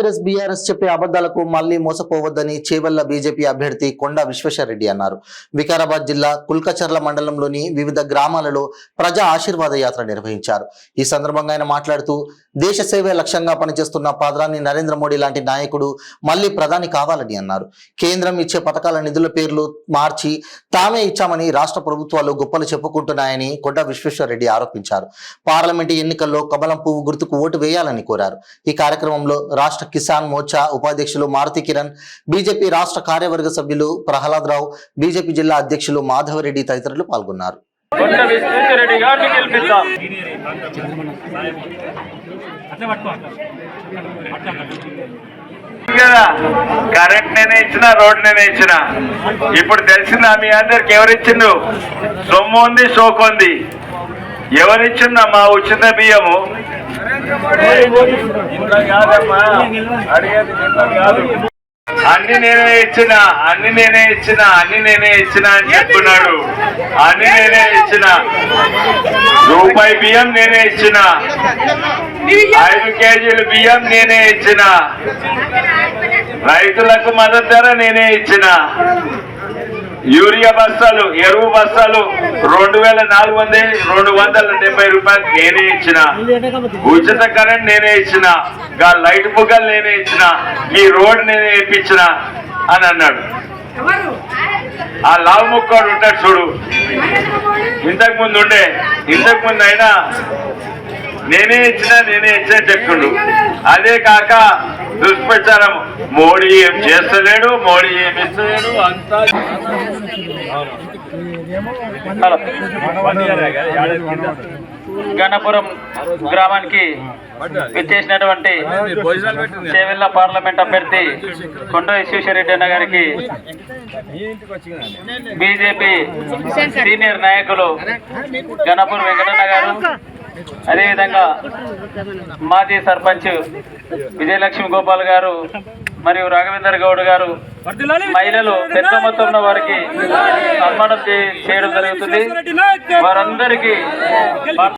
Congress BRS చెప్పే అబద్ధాలకు మళ్లీ మోసపోవద్దని Chevella BJP అభ్యర్థి కొండా విశ్వేశ్వరరెడ్డి అన్నారు. వికారాబాద్ జిల్లా కుల్కచర్ల మండలంలోని వివిధ గ్రామాలలో ప్రజా ఆశీర్వాద యాత్ర నిర్వహించారు. ఈ సందర్భంగా ఆయన మాట్లాడుతూ దేశ సేవే లక్ష్యంగా పనిచేస్తున్న ప్రధాని నరేంద్ర మోడీ లాంటి నాయకుడు మళ్లీ ప్రధాని కావాలని అన్నారు. కేంద్రం ఇచ్చే పథకాల నిధుల పేర్లు మార్చి తామే ఇచ్చామని రాష్ట్ర ప్రభుత్వాలు గొప్పలు చెప్పుకుంటున్నాయని కొండా విశ్వేశ్వరరెడ్డి ఆరోపించారు. పార్లమెంటు ఎన్నికల్లో కమలం పువ్వు గుర్తుకు ఓటు వేయాలని కోరారు. ఈ కార్యక్రమంలో రాష్ట్ర కిసాన్ మోర్చా ఉపాధ్యక్షులు మారుతి కిరణ్, బీజేపీ రాష్ట్ర కార్యవర్గ సభ్యులు ప్రహ్లాద్ రావు, బీజేపీ జిల్లా అధ్యక్షులు మాధవరెడ్డి తదితరులు పాల్గొన్నారు. కరెంట్ నేనే ఇచ్చిన, రోడ్ నేనే ఇచ్చిన. ఇప్పుడు తెలిసిందా మీ అందరికి? ఎవరిచ్చిండు? సొమ్ము ఉంది, షోకు ఉంది. ఎవరిచ్చిందా మా ఉచిత బియ్యము? అన్ని నేనే ఇచ్చిన, అన్ని నేనే ఇచ్చిన, అన్ని నేనే ఇచ్చిన అని చెప్తున్నాడు. అన్ని నేనే ఇచ్చిన. రూపాయి బియ్యం నేనే ఇచ్చిన, 5 కేజీలు బియ్యం నేనే ఇచ్చిన, రైతులకు మద్దతు ధర నేనే ఇచ్చిన, యూరియా బస్తాలు, ఎరువు బస్తాలు 2470 రూపాయలు నేనే ఇచ్చిన, ఉచిత కరెంట్ నేనే ఇచ్చిన, లైట్ బుగ్గలు నేనే ఇచ్చిన, ఈ రోడ్ నేనే వేయించిన అని అన్నాడు. ఆ లావు ముక్కోడు ఉంటాడు చూడు, ఇంతకు ముందు అయినా నేనే ఇచ్చిన చెప్తుండు. అదే కాక దుష్ప్రచారం, మోడీ ఏం చేస్తలేడు, మోడీ ఏమి ఇస్తలేడు అంతా. గణపురం గ్రామానికి విచ్చేసినటువంటి చేవెళ్ల పార్లమెంట్ అభ్యర్థి కొండా విశ్వేశ్వరరెడ్డి అన్న గారికి బీజేపీ సీనియర్ నాయకులు గణపురం వెంకటన్న గారు, అదేవిధంగా మాజీ సర్పంచ్ విజయలక్ష్మి గోపాల్ గారు మరియు రాఘవేందర్ గౌడ్ గారు, మహిళలు పెద్ద మొత్తంలో వారికి సన్మానం చేయడం జరుగుతుంది. వారందరికీ